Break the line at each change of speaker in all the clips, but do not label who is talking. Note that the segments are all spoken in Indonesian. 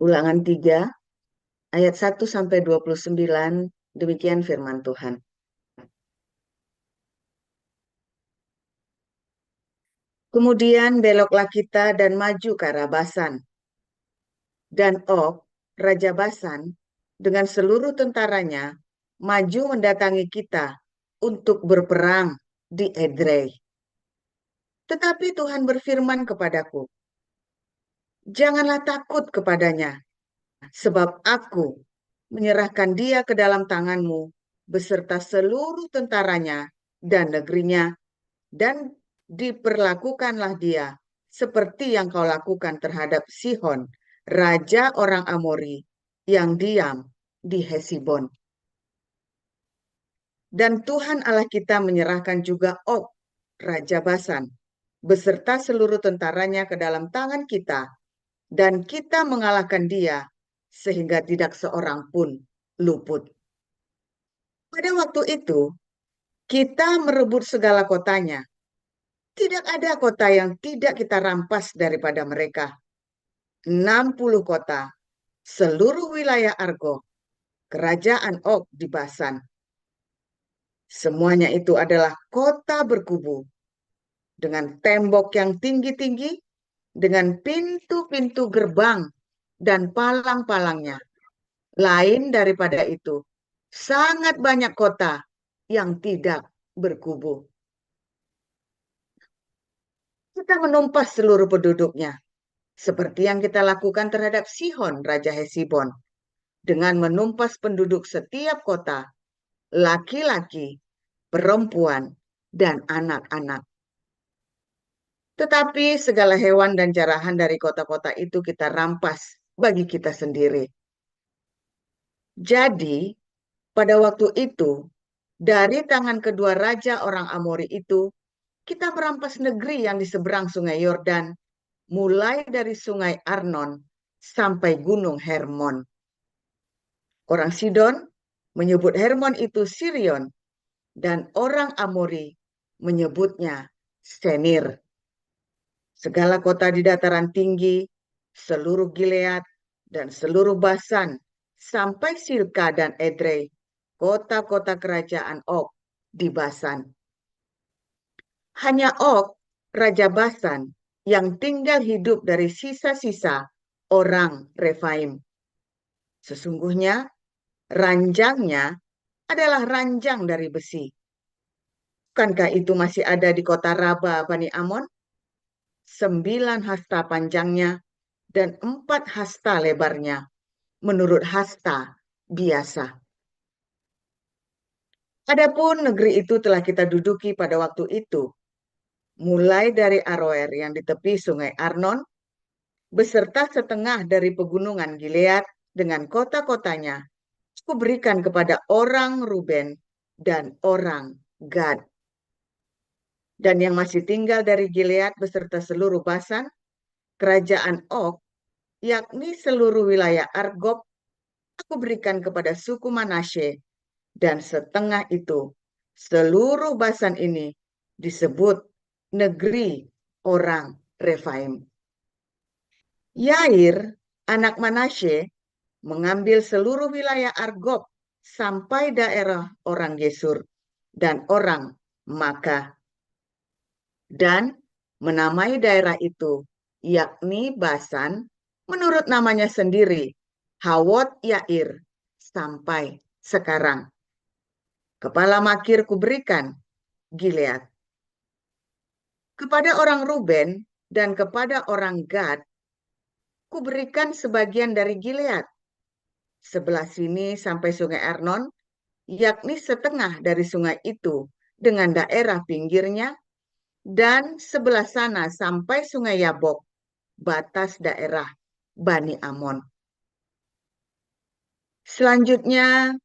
Ulangan 3 ayat 1 sampai 29, demikian firman Tuhan. Kemudian beloklah kita dan maju ke arah Basan. Dan Og, Raja Basan, dengan seluruh tentaranya, maju mendatangi kita untuk berperang di Edrei. Tetapi Tuhan berfirman kepadaku, janganlah takut kepadanya, sebab aku menyerahkan dia ke dalam tanganmu beserta seluruh tentaranya dan negerinya, dan diperlakukanlah dia seperti yang kau lakukan terhadap Sihon, raja orang Amori, yang diam di Hesibon. Dan Tuhan Allah kita menyerahkan juga Og, Raja Basan, beserta seluruh tentaranya ke dalam tangan kita, dan kita mengalahkan dia, sehingga tidak seorang pun luput. Pada waktu itu, kita merebut segala kotanya. Tidak ada kota yang tidak kita rampas daripada mereka. 60 kota, seluruh wilayah Argo, kerajaan Og di Basan. Semuanya itu adalah kota berkubu, dengan tembok yang tinggi-tinggi, dengan pintu-pintu gerbang dan palang-palangnya. Lain daripada itu, sangat banyak kota yang tidak berkubu. Kita menumpas seluruh penduduknya, seperti yang kita lakukan terhadap Sihon, Raja Hesibon, dengan menumpas penduduk setiap kota, laki-laki, perempuan, dan anak-anak. Tetapi segala hewan dan jarahan dari kota-kota itu kita rampas bagi kita sendiri. Jadi, pada waktu itu, dari tangan kedua raja orang Amori itu, kita merampas negeri yang di seberang sungai Yordan, mulai dari sungai Arnon sampai gunung Hermon. Orang Sidon menyebut Hermon itu Sirion, dan orang Amori menyebutnya Senir. Segala kota di dataran tinggi, seluruh Gilead, dan seluruh Basan, sampai Silka dan Edrei, kota-kota kerajaan Og di Basan. Hanya Og, Raja Basan, yang tinggal hidup dari sisa-sisa orang Refaim. Sesungguhnya, ranjangnya adalah ranjang dari besi. Bukankah itu masih ada di kota Raba Bani Amon? 9 hasta panjangnya dan 4 hasta lebarnya, menurut hasta biasa. Adapun negeri itu telah kita duduki pada waktu itu, mulai dari Aroer yang di tepi sungai Arnon, beserta setengah dari pegunungan Gilead dengan kota-kotanya, aku berikan kepada orang Ruben dan orang Gad. Dan yang masih tinggal dari Gilead beserta seluruh Basan, kerajaan Og, yakni seluruh wilayah Argob, aku berikan kepada suku Manasye, dan setengah itu, seluruh Basan ini disebut negeri orang Refaim. Yair, anak Manasye, mengambil seluruh wilayah Argob sampai daerah orang Gesur dan orang Maka, dan menamai daerah itu, yakni Basan, menurut namanya sendiri, Hawot Yair, sampai sekarang. Kepala Makir kuberikan Gilead. Kepada orang Ruben dan kepada orang Gad, kuberikan sebagian dari Gilead, sebelah sini sampai sungai Arnon, yakni setengah dari sungai itu dengan daerah pinggirnya, dan sebelah sana sampai sungai Yabok, batas daerah Bani Amon. Selanjutnya,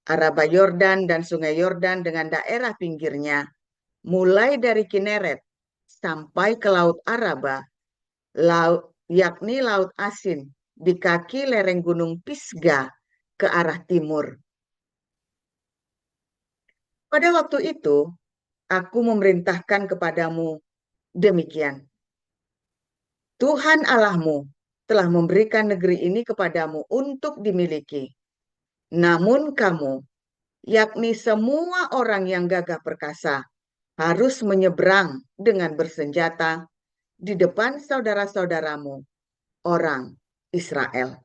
Araba Yordan dan sungai Yordan dengan daerah pinggirnya, mulai dari Kineret sampai ke Laut Araba, laut, yakni Laut Asin, di kaki lereng Gunung Pisgah ke arah timur. Pada waktu itu, aku memerintahkan kepadamu demikian. Tuhan Allahmu telah memberikan negeri ini kepadamu untuk dimiliki. Namun kamu, yakni semua orang yang gagah perkasa, harus menyeberang dengan bersenjata di depan saudara-saudaramu, orang Israel.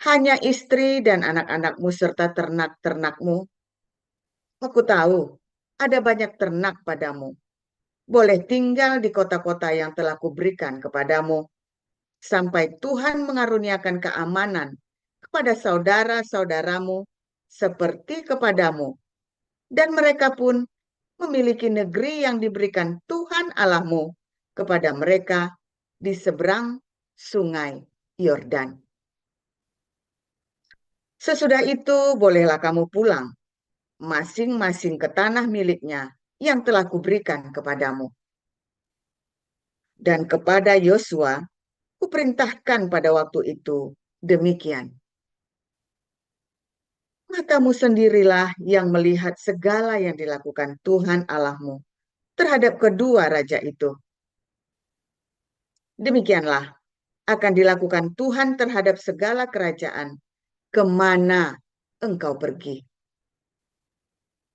Hanya istri dan anak-anakmu serta ternak-ternakmu. Aku tahu ada banyak ternak padamu. Boleh tinggal di kota-kota yang telah kuberikan kepadamu, sampai Tuhan mengaruniakan keamanan kepada saudara-saudaramu seperti kepadamu. Dan mereka pun memiliki negeri yang diberikan Tuhan Allahmu kepada mereka di seberang sungai Yordan. Sesudah itu bolehlah kamu pulang, masing-masing ke tanah miliknya yang telah kuberikan kepadamu. Dan kepada Yosua, kuperintahkan pada waktu itu demikian. Matamu sendirilah yang melihat segala yang dilakukan Tuhan Allahmu terhadap kedua raja itu. Demikianlah akan dilakukan Tuhan terhadap segala kerajaan kemana engkau pergi.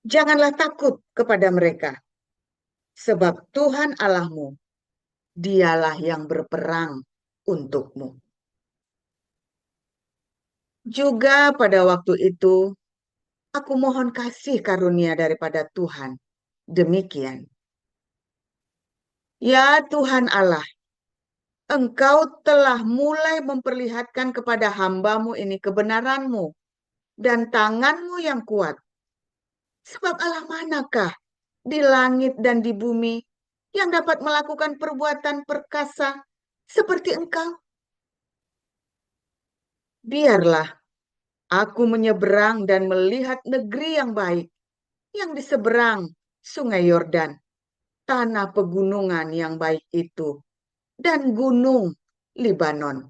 Janganlah takut kepada mereka, sebab Tuhan Allahmu, dialah yang berperang untukmu. Juga pada waktu itu, aku mohon kasih karunia daripada Tuhan. Demikian. Ya Tuhan Allah, Engkau telah mulai memperlihatkan kepada hamba-Mu ini kebenaran-Mu dan tangan-Mu yang kuat. Sebab Allah manakah di langit dan di bumi yang dapat melakukan perbuatan perkasa seperti Engkau? Biarlah aku menyeberang dan melihat negeri yang baik yang di seberang sungai Yordan, tanah pegunungan yang baik itu, dan gunung Libanon.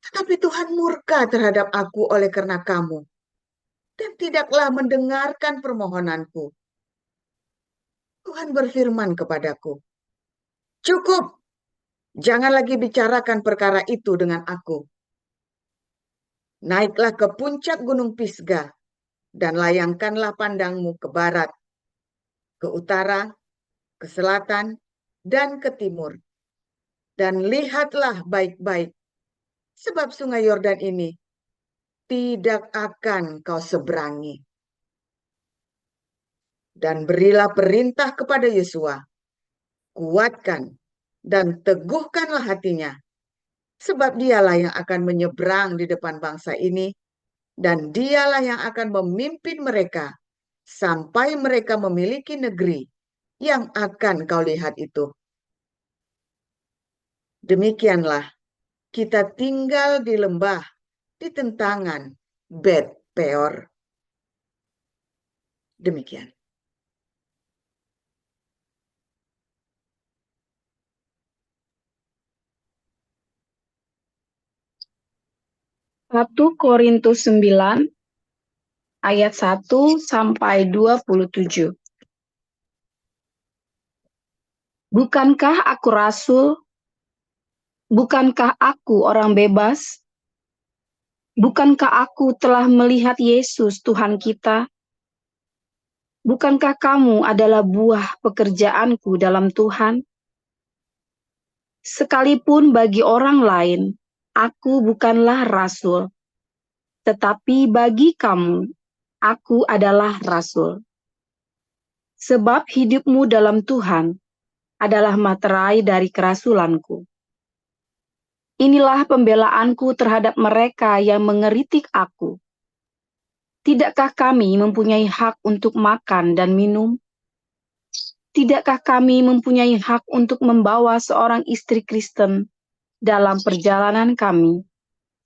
Tetapi Tuhan murka terhadap aku oleh karena kamu, dan tidaklah mendengarkan permohonanku. Tuhan berfirman kepadaku, cukup, jangan lagi bicarakan perkara itu dengan aku. Naiklah ke puncak gunung Pisga, dan layangkanlah pandangmu ke barat, ke utara, ke selatan, dan ke timur. Dan lihatlah baik-baik, sebab sungai Yordan ini tidak akan kau seberangi. Dan berilah perintah kepada Yosua, kuatkan dan teguhkanlah hatinya, sebab dialah yang akan menyeberang di depan bangsa ini, dan dialah yang akan memimpin mereka sampai mereka memiliki negeri yang akan kau lihat itu. Demikianlah kita tinggal di lembah di tentangan Bet Peor. Demikian.
Satu Korintus 9 ayat 1 sampai 27. Bukankah aku rasul? Bukankah aku orang bebas? Bukankah aku telah melihat Yesus Tuhan kita? Bukankah kamu adalah buah pekerjaanku dalam Tuhan? Sekalipun bagi orang lain, aku bukanlah rasul, tetapi bagi kamu, aku adalah rasul. Sebab hidupmu dalam Tuhan adalah materai dari kerasulanku. Inilah pembelaanku terhadap mereka yang mengeritik aku. Tidakkah kami mempunyai hak untuk makan dan minum? Tidakkah kami mempunyai hak untuk membawa seorang istri Kristen dalam perjalanan kami,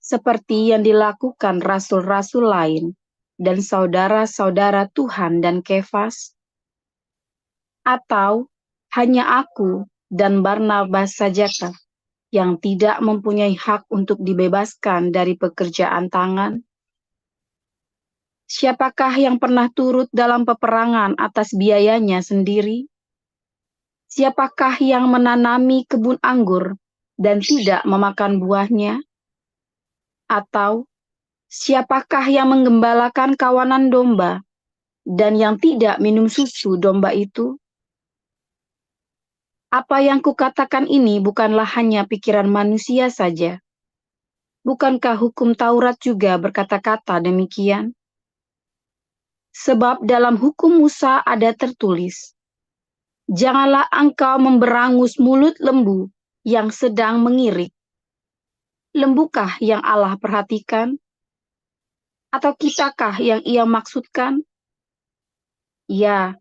seperti yang dilakukan rasul-rasul lain dan saudara-saudara Tuhan dan Kefas? Atau hanya aku dan Barnabas sajakah yang tidak mempunyai hak untuk dibebaskan dari pekerjaan tangan? Siapakah yang pernah turut dalam peperangan atas biayanya sendiri? Siapakah yang menanami kebun anggur dan tidak memakan buahnya? Atau siapakah yang menggembalakan kawanan domba dan yang tidak minum susu domba itu? Apa yang kukatakan ini bukanlah hanya pikiran manusia saja. Bukankah hukum Taurat juga berkata-kata demikian? Sebab dalam hukum Musa ada tertulis, "Janganlah engkau memberangus mulut lembu yang sedang mengirik." Lembukah yang Allah perhatikan? Atau kitakah yang ia maksudkan? Ya,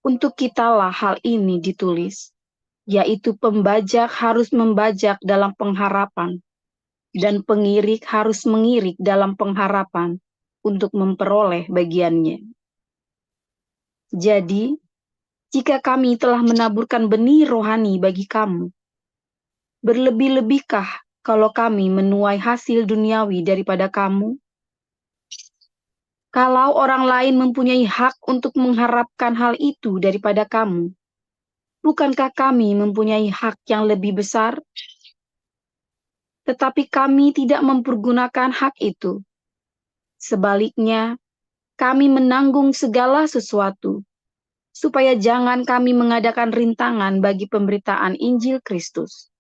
untuk kitalah hal ini ditulis, yaitu pembajak harus membajak dalam pengharapan, dan pengirik harus mengirik dalam pengharapan untuk memperoleh bagiannya. Jadi, jika kami telah menaburkan benih rohani bagi kamu, berlebih-lebihkah kalau kami menuai hasil duniawi daripada kamu? Kalau orang lain mempunyai hak untuk mengharapkan hal itu daripada kamu, bukankah kami mempunyai hak yang lebih besar? Tetapi kami tidak mempergunakan hak itu. Sebaliknya, kami menanggung segala sesuatu, supaya jangan kami mengadakan rintangan bagi pemberitaan Injil Kristus.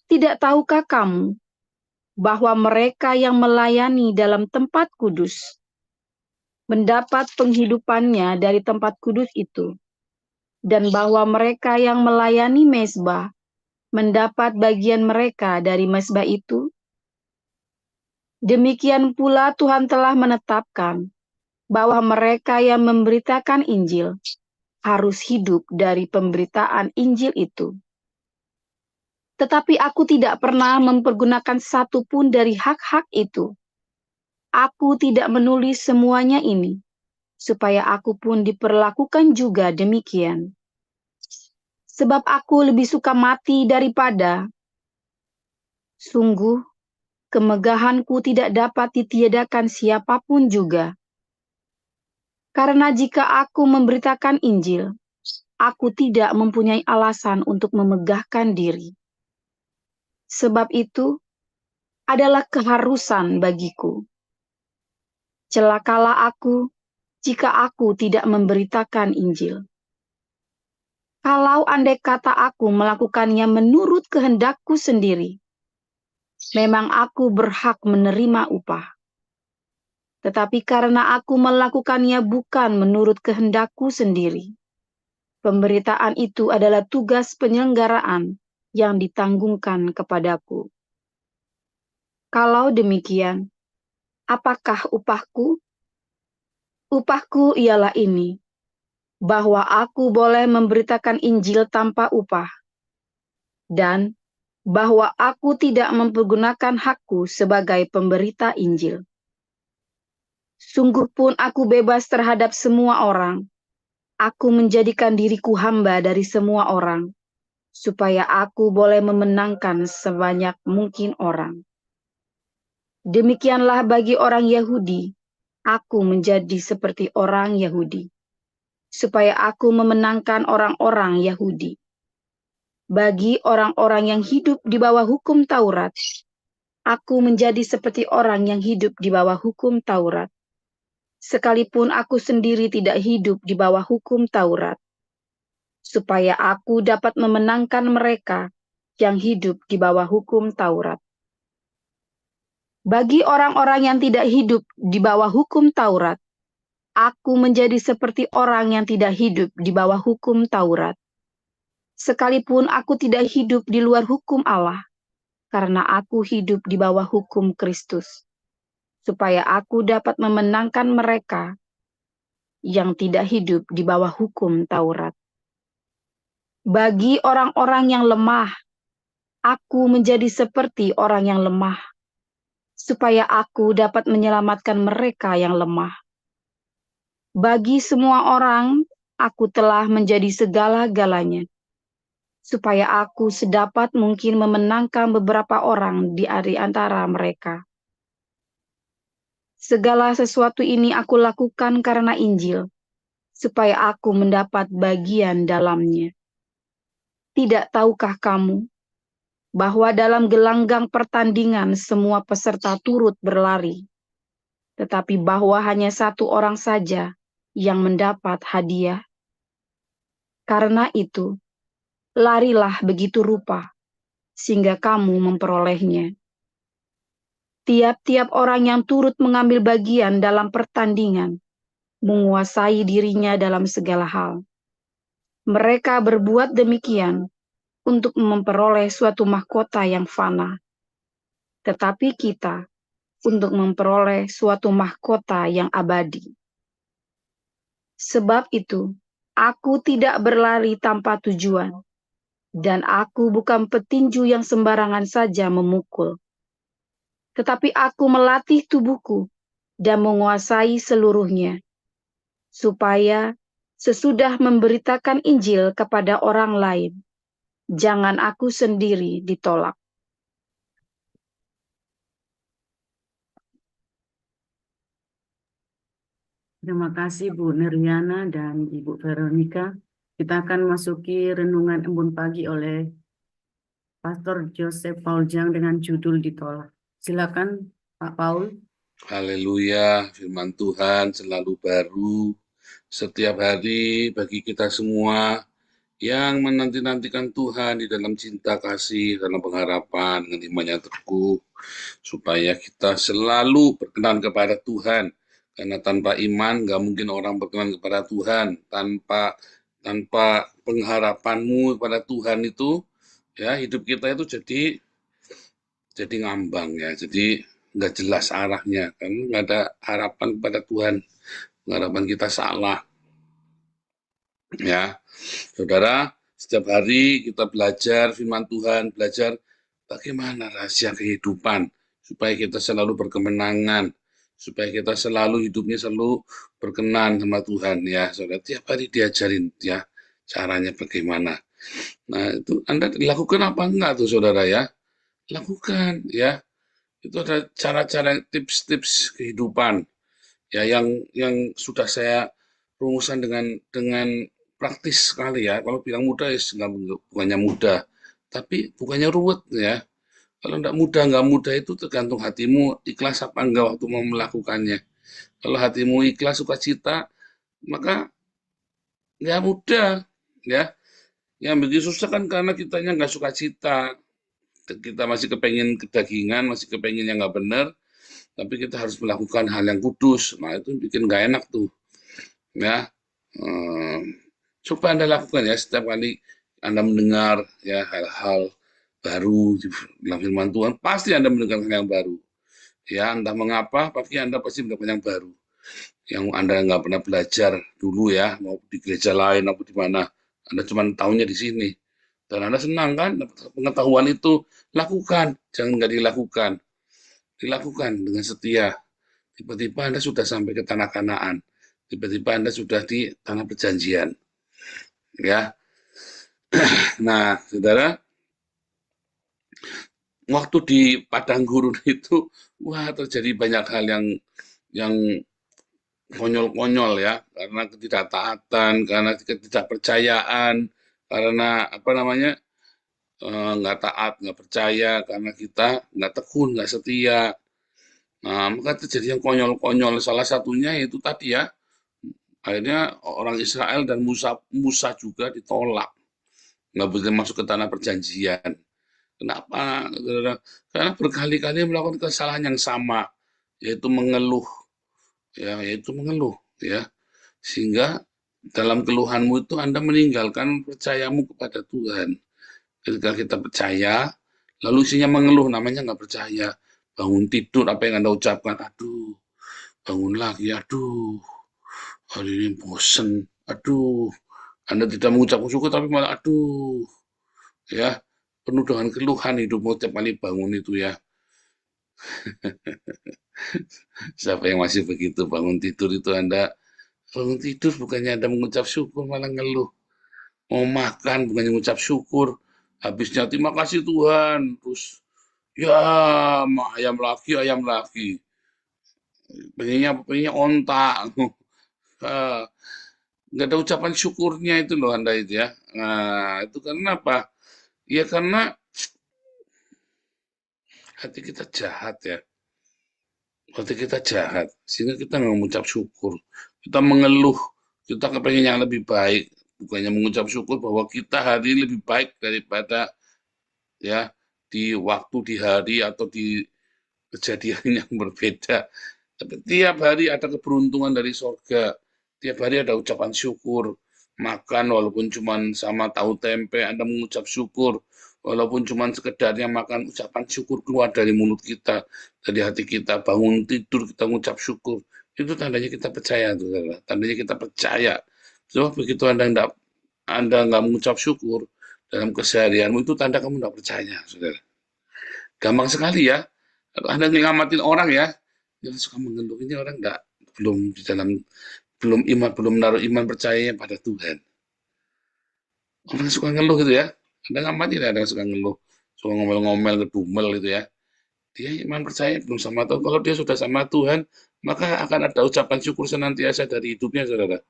Tidak tahukah kamu bahwa mereka yang melayani dalam tempat kudus mendapat penghidupannya dari tempat kudus itu, dan bahwa mereka yang melayani mezbah mendapat bagian mereka dari mezbah itu? Demikian pula Tuhan telah menetapkan bahwa mereka yang memberitakan Injil harus hidup dari pemberitaan Injil itu. Tetapi aku tidak pernah mempergunakan satu pun dari hak-hak itu. Aku tidak menulis semuanya ini, supaya aku pun diperlakukan juga demikian. Sebab aku lebih suka mati daripada. Sungguh, kemegahanku tidak dapat ditiadakan siapapun juga. Karena jika aku memberitakan Injil, aku tidak mempunyai alasan untuk memegahkan diri. Sebab itu adalah keharusan bagiku. Celakalah aku jika aku tidak memberitakan Injil. Kalau andai kata aku melakukannya menurut kehendakku sendiri, memang aku berhak menerima upah. Tetapi karena aku melakukannya bukan menurut kehendakku sendiri, pemberitaan itu adalah tugas penyelenggaraan yang ditanggungkan kepadaku. Kalau demikian, apakah upahku? Upahku ialah ini, bahwa aku boleh memberitakan Injil tanpa upah, dan bahwa aku tidak mempergunakan hakku sebagai pemberita Injil. Sungguh pun aku bebas terhadap semua orang. Aku menjadikan diriku hamba dari semua orang, supaya aku boleh memenangkan sebanyak mungkin orang. Demikianlah bagi orang Yahudi, aku menjadi seperti orang Yahudi, supaya aku memenangkan orang-orang Yahudi. Bagi orang-orang yang hidup di bawah hukum Taurat, aku menjadi seperti orang yang hidup di bawah hukum Taurat. Sekalipun aku sendiri tidak hidup di bawah hukum Taurat, supaya aku dapat memenangkan mereka yang hidup di bawah hukum Taurat. Bagi orang-orang yang tidak hidup di bawah hukum Taurat, aku menjadi seperti orang yang tidak hidup di bawah hukum Taurat. Sekalipun aku tidak hidup di luar hukum Allah, karena aku hidup di bawah hukum Kristus, supaya aku dapat memenangkan mereka yang tidak hidup di bawah hukum Taurat. Bagi orang-orang yang lemah, aku menjadi seperti orang yang lemah, supaya aku dapat menyelamatkan mereka yang lemah. Bagi semua orang, aku telah menjadi segala-galanya, supaya aku sedapat mungkin memenangkan beberapa orang di antara mereka. Segala sesuatu ini aku lakukan karena Injil, supaya aku mendapat bagian dalamnya. Tidak tahukah kamu bahwa dalam gelanggang pertandingan semua peserta turut berlari, tetapi bahwa hanya satu orang saja yang mendapat hadiah? Karena itu, larilah begitu rupa, sehingga kamu memperolehnya. Tiap-tiap orang yang turut mengambil bagian dalam pertandingan menguasai dirinya dalam segala hal. Mereka berbuat demikian untuk memperoleh suatu mahkota yang fana, tetapi kita untuk memperoleh suatu mahkota yang abadi. Sebab itu, aku tidak berlari tanpa tujuan, dan aku bukan petinju yang sembarangan saja memukul, tetapi aku melatih tubuhku dan menguasai seluruhnya, supaya sesudah memberitakan Injil kepada orang lain, jangan aku sendiri ditolak.
Terima kasih Bu Neriana dan Ibu Veronica. Kita akan masuki renungan embun pagi oleh Pastor Joseph Pauljang dengan judul Ditolak. Silakan Pak Paul.
Haleluya, firman Tuhan selalu baru setiap hari bagi kita semua yang menanti-nantikan Tuhan di dalam cinta kasih, dalam pengharapan, dengan iman yang teguh, supaya kita selalu berkenan kepada Tuhan. Karena tanpa iman, nggak mungkin orang berkenan kepada Tuhan. Tanpa pengharapanmu kepada Tuhan itu, ya hidup kita itu jadi ngambang ya, jadi nggak jelas arahnya, kan nggak ada harapan kepada Tuhan, harapan kita salah. Ya, saudara, setiap hari kita belajar firman Tuhan, belajar bagaimana rahasia kehidupan, supaya kita selalu berkemenangan, supaya kita selalu hidupnya selalu berkenan sama Tuhan ya, saudara. Tiap hari diajarin ya, caranya bagaimana. Nah, itu Anda lakukan apa enggak tuh saudara ya? Lakukan ya. Itu ada cara-cara, tips-tips kehidupan ya yang sudah saya rumuskan dengan praktis sekali ya. Kalau bilang mudah ya bukannya mudah, tapi bukannya ruwet ya. Kalau nggak mudah itu tergantung hatimu ikhlas apa enggak waktu mau melakukannya. Kalau hatimu ikhlas sukacita, maka ya mudah ya. Yang begitu susah kan karena kitanya nggak sukacita, kita masih kepengen kedagingan, masih kepengen yang nggak benar, tapi kita harus melakukan hal yang kudus. Nah itu bikin nggak enak tuh ya. Coba Anda lakukan ya setiap kali Anda mendengar ya hal-hal baru di dalam firman Tuhan, pasti Anda mendengar hal yang baru ya, entah mengapa Anda pasti mendapat yang baru yang Anda nggak pernah belajar dulu ya, mau di gereja lain atau di mana, Anda cuma tahunya di sini dan Anda senang kan dapat pengetahuan itu. Lakukan, jangan nggak dilakukan dengan setia. Tiba-tiba Anda sudah sampai ke tanah Kanaan, tiba-tiba Anda sudah di tanah perjanjian ya. Nah saudara, waktu di padang gurun itu wah terjadi banyak hal yang konyol-konyol ya, karena ketidaktaatan, karena ketidakpercayaan, karena apa namanya, nggak taat, nggak percaya, karena kita nggak tekun, nggak setia. Nah, maka terjadi yang konyol-konyol. Salah satunya yaitu tadi ya, akhirnya orang Israel dan Musa juga ditolak, nggak boleh masuk ke tanah perjanjian. Kenapa? Karena berkali-kali melakukan kesalahan yang sama, yaitu mengeluh, ya, sehingga dalam keluhanmu itu Anda meninggalkan percayamu kepada Tuhan. Ketika kita percaya, lalu isinya mengeluh, namanya nggak percaya. Bangun tidur, apa yang Anda ucapkan? Aduh, bangun lagi, aduh, hari ini bosen, aduh. Anda tidak mengucapkan syukur, tapi malah aduh, ya, penuh dengan keluhan hidupmu tiap kali bangun itu ya. Siapa yang masih begitu bangun tidur itu Anda bangun tidur bukannya Anda mengucap syukur malah ngeluh. Mau makan bukannya mengucap syukur, habisnya terima kasih Tuhan, terus ya ayam lagi, pengennya ontak. Nggak ada ucapan syukurnya itu loh Anda itu ya. Nah itu karena apa? Ya karena hati kita jahat ya. Hati kita jahat. Sehingga kita nggak mengucap syukur. Kita mengeluh. Kita kepengen yang lebih baik. Bukannya mengucap syukur bahwa kita hari ini lebih baik daripada ya di waktu, di hari, atau di kejadian yang berbeda. Tapi tiap hari ada keberuntungan dari sorga. Tiap hari ada ucapan syukur. Makan walaupun cuma sama tahu tempe, Anda mengucap syukur. Walaupun cuma sekedarnya makan, ucapan syukur keluar dari mulut kita, dari hati kita. Bangun tidur kita mengucap syukur. Itu tandanya kita percaya, saudara. Tandanya kita percaya. Sebab begitu Anda nggak mengucap syukur dalam keseharianmu, itu tanda kamu nggak percaya, saudara. Gampang sekali ya. Kalau Anda ngamatin orang ya, yang suka mengeluh ini orang nggak belum di dalam belum iman, belum naruh iman percayanya pada Tuhan. Orang suka ngeluh gitu ya. Anda ngamatin ada yang suka ngeluh, suka ngomel-ngomel, ngedumel gitu ya. Dia iman percaya belum sama Tuhan. Kalau dia sudah sama Tuhan, maka akan ada ucapan syukur senantiasa dari hidupnya, saudara.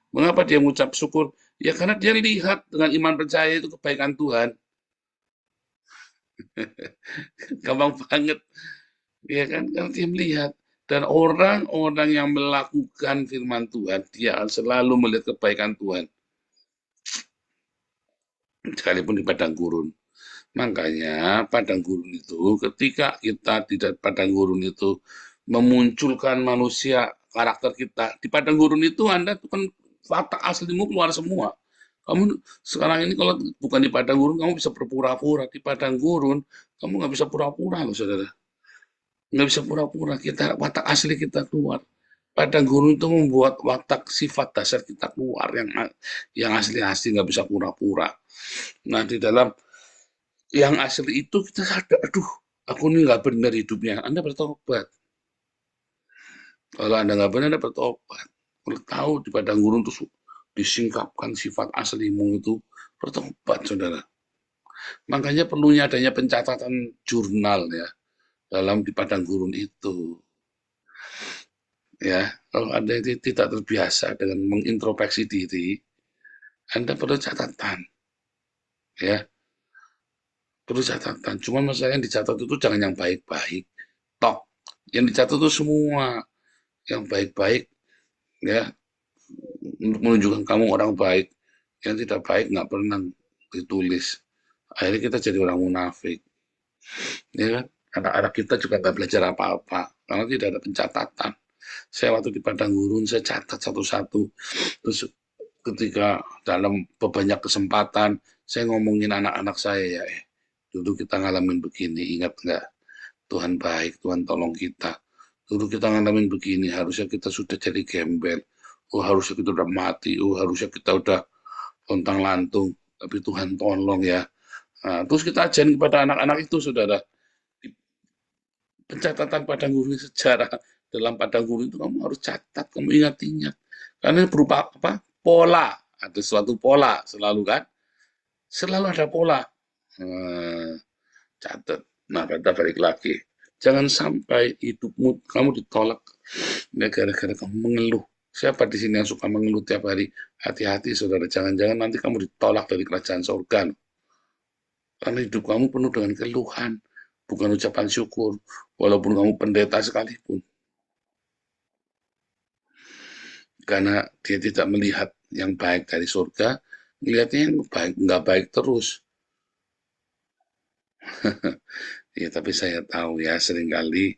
Mengapa dia mengucap syukur? Ya karena dia lihat dengan iman percaya itu kebaikan Tuhan. Gampang banget. Ya kan, karena dia melihat. Dan orang-orang yang melakukan firman Tuhan, dia akan selalu melihat kebaikan Tuhan. Sekalipun di padang gurun. Makanya padang gurun itu, ketika kita di padang gurun itu memunculkan manusia, karakter kita, di padang gurun itu Anda tuh kan watak aslimu keluar semua. Kamu sekarang ini kalau bukan di padang gurun, kamu bisa berpura-pura. Di padang gurun, kamu nggak bisa pura-pura loh, saudara. Nggak bisa pura-pura, kita watak asli kita keluar. Padang gurun itu membuat watak sifat dasar kita keluar, yang asli-asli, nggak bisa pura-pura. Nah, di dalam yang asli itu kita sadar, aduh, aku ini nggak benar hidupnya. Anda bertobat. Kalau Anda nggak benar, Anda bertobat. Kalau tahu di padang gurun itu disingkapkan sifat aslimu itu, bertobat, saudara. Makanya perlunya adanya pencatatan jurnal ya dalam di padang gurun itu. Ya, kalau Anda tidak terbiasa dengan mengintrospeksi diri, Anda perlu catatan. Ya, perlu catatan. Cuma masalah yang dicatat itu jangan yang baik-baik. Tok, yang dicatat itu semua yang baik-baik ya, untuk menunjukkan kamu orang baik. Yang tidak baik nggak pernah ditulis. Akhirnya kita jadi orang munafik. Ya kan? Anak-anak kita juga nggak belajar apa-apa karena tidak ada pencatatan. Saya waktu di padang gurun saya catat satu-satu. Terus ketika dalam banyak kesempatan saya ngomongin anak-anak saya ya, dulu kita ngalamin begini, ingat nggak? Tuhan baik, Tuhan tolong kita. Dulu kita ngalamin begini, harusnya kita sudah jadi gembel. Oh, harusnya kita udah mati. Oh, harusnya kita udah lontang lantung. Tapi Tuhan tolong ya. Nah, terus kita ajarin kepada anak-anak itu, saudara. Pencatatan padang gurun sejarah. Dalam padang gurun itu kamu harus catat, kamu ingat-ingat. Karena ini berupa apa? Pola. Ada suatu pola selalu kan? Selalu ada pola. Catat. Nah, kita balik lagi. Jangan sampai hidupmu kamu ditolak gara-gara kamu mengeluh. Siapa di sini yang suka mengeluh tiap hari? Hati-hati, saudara. Jangan-jangan nanti kamu ditolak dari kerajaan surga. Karena hidup kamu penuh dengan keluhan, bukan ucapan syukur. Walaupun kamu pendeta sekalipun. Karena dia tidak melihat yang baik dari surga, melihatnya yang baik, nggak baik terus. Ya, tapi saya tahu ya, seringkali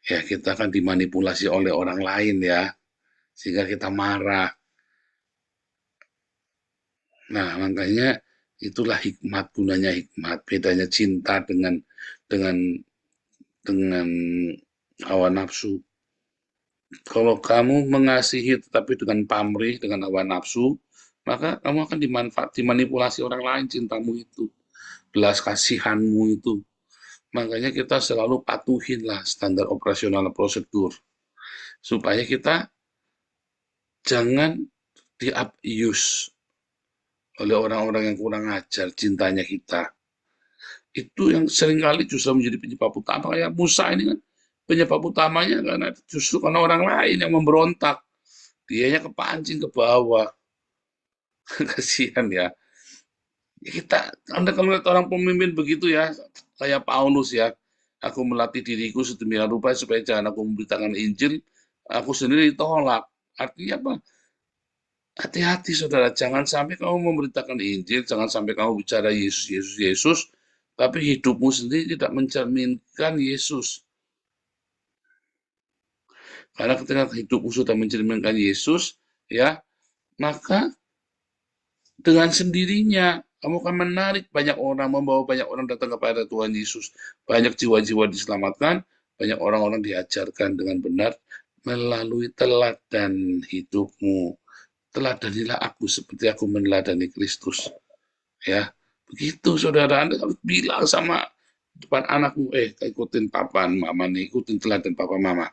ya kita kan dimanipulasi oleh orang lain ya, sehingga kita marah. Nah, makanya itulah hikmat, gunanya hikmat, bedanya cinta dengan dengan hawa nafsu. Kalau kamu mengasihi tetapi dengan pamrih, dengan hawa nafsu, maka kamu akan dimanipulasi orang lain cintamu itu, belas kasihanmu itu. Makanya kita selalu patuhinlah standar operasional prosedur supaya kita jangan di-abuse oleh orang-orang yang kurang ajar cintanya kita. Itu yang seringkali justru menjadi penyebab utama. Kayak Musa ini kan penyebab utamanya karena justru karena orang lain yang memberontak. Dianya kepancing ke bawah. Kasihan ya. Anda kalau lihat orang pemimpin begitu ya, kayak Paulus ya, aku melatih diriku sedemikian rupa supaya jangan aku memberitakan Injil, aku sendiri ditolak. Artinya apa? Hati-hati saudara, jangan sampai kamu memberitakan Injil, jangan sampai kamu bicara Yesus, Yesus, Yesus, tapi hidupmu sendiri tidak mencerminkan Yesus. Karena ketika hidupmu sudah mencerminkan Yesus, ya, maka dengan sendirinya kamu akan menarik banyak orang, membawa banyak orang datang kepada Tuhan Yesus. Banyak jiwa-jiwa diselamatkan, banyak orang-orang diajarkan dengan benar melalui teladan hidupmu. Teladanilah aku seperti aku meneladani Kristus. Ya, begitu saudara. Anda harus bilang sama depan anakmu, ikutin papa mama nih, ikutin teladan papa mama.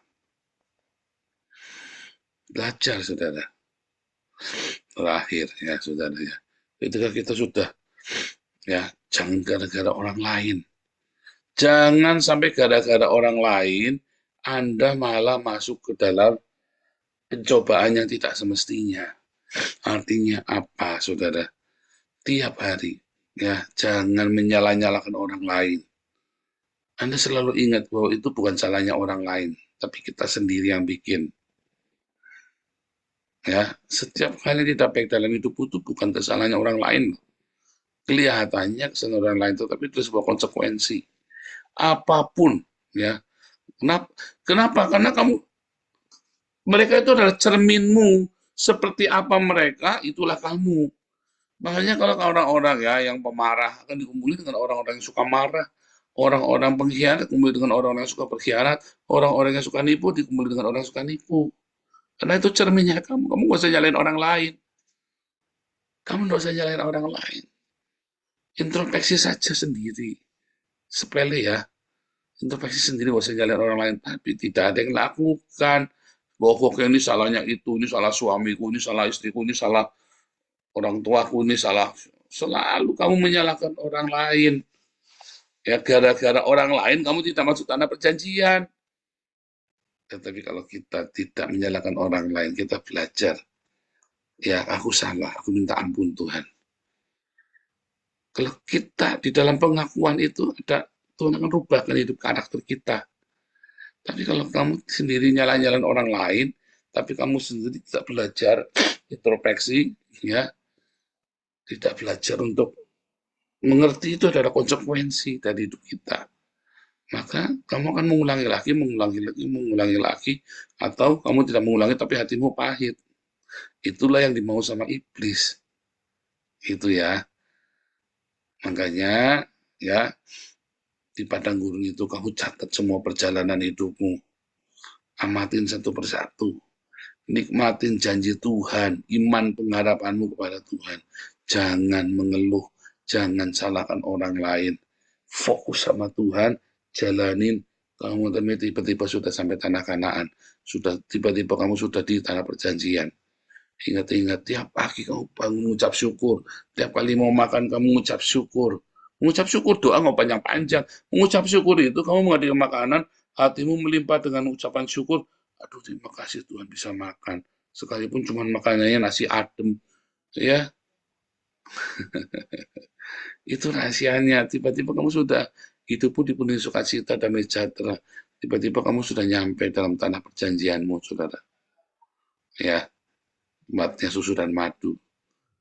Belajar saudara. Terakhir ya saudara ya. Ketika kita sudah ya, jangan gara-gara orang lain. Jangan sampai gara-gara orang lain Anda malah masuk ke dalam pencobaan yang tidak semestinya. Artinya apa, saudara? Tiap hari, ya, jangan menyalah-nyalahkan orang lain. Anda selalu ingat bahwa itu bukan salahnya orang lain, tapi kita sendiri yang bikin. Ya, setiap kali kita baik dalam hidup itu bukan kesalahannya orang lain. Kelihatannya kesalahan orang lain, tetapi itu sebuah konsekuensi. Apapun, ya. Kenapa? Karena mereka itu adalah cerminmu. Seperti apa mereka, itulah kamu. Makanya kalau orang-orang ya yang pemarah akan dikumpulin dengan orang-orang yang suka marah, orang-orang pengkhianat dikumpulin dengan orang-orang yang suka berkhianat, orang-orang yang suka nipu dikumpulin dengan orang yang suka nipu. Karena itu cerminnya kamu. Kamu nggak usah nyalain orang lain. Kamu nggak usah nyalain orang lain. Introspeksi saja sendiri. Sepele ya. Introspeksi sendiri nggak usah nyalain orang lain. Tapi tidak ada yang lakukan. Bahwa ini salahnya itu, ini salah suamiku, ini salah istriku, ini salah orang tuaku, ini salah. Selalu kamu menyalahkan orang lain. Ya, gara-gara orang lain kamu tidak masuk tanah perjanjian. Tetapi kalau kita tidak menyalahkan orang lain, kita belajar. Ya, aku salah, aku minta ampun Tuhan. Kalau kita di dalam pengakuan itu ada, Tuhan akan rubahkan hidup karakter kita. Tapi kalau kamu sendiri nyala-nyalain orang lain, tapi kamu sendiri tidak belajar introspeksi, ya, tidak belajar untuk mengerti itu adalah konsekuensi dari hidup kita. Maka kamu akan mengulangi lagi, atau kamu tidak mengulangi tapi hatimu pahit. Itulah yang dimau sama iblis. Itu ya. Makanya ya, di padang gurun itu kamu catat semua perjalanan hidupmu. Amatin satu persatu. Nikmatin janji Tuhan, iman pengharapanmu kepada Tuhan. Jangan mengeluh, jangan salahkan orang lain. Fokus sama Tuhan, jalanin. Kamu tiba-tiba sudah sampai tanah Kanaan. Tiba-tiba kamu sudah di tanah perjanjian. Ingat-ingat, tiap pagi kamu bangun mengucap syukur. Tiap kali mau makan kamu mengucap syukur. Mengucap syukur, doa nggak panjang-panjang. Mengucap syukur itu kamu menghadirkan makanan, hatimu melimpah dengan ucapan syukur. Aduh, terima kasih Tuhan bisa makan. Sekalipun cuma makanannya nasi adem. Ya, itu rahasianya. Tiba-tiba kamu sudah hidupmu dipenuhi sukacita dan sejahtera. Tiba-tiba kamu sudah nyampe dalam tanah perjanjianmu, saudara. Ya, tempatnya susu dan madu.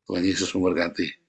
Tuhan Yesus memberkati.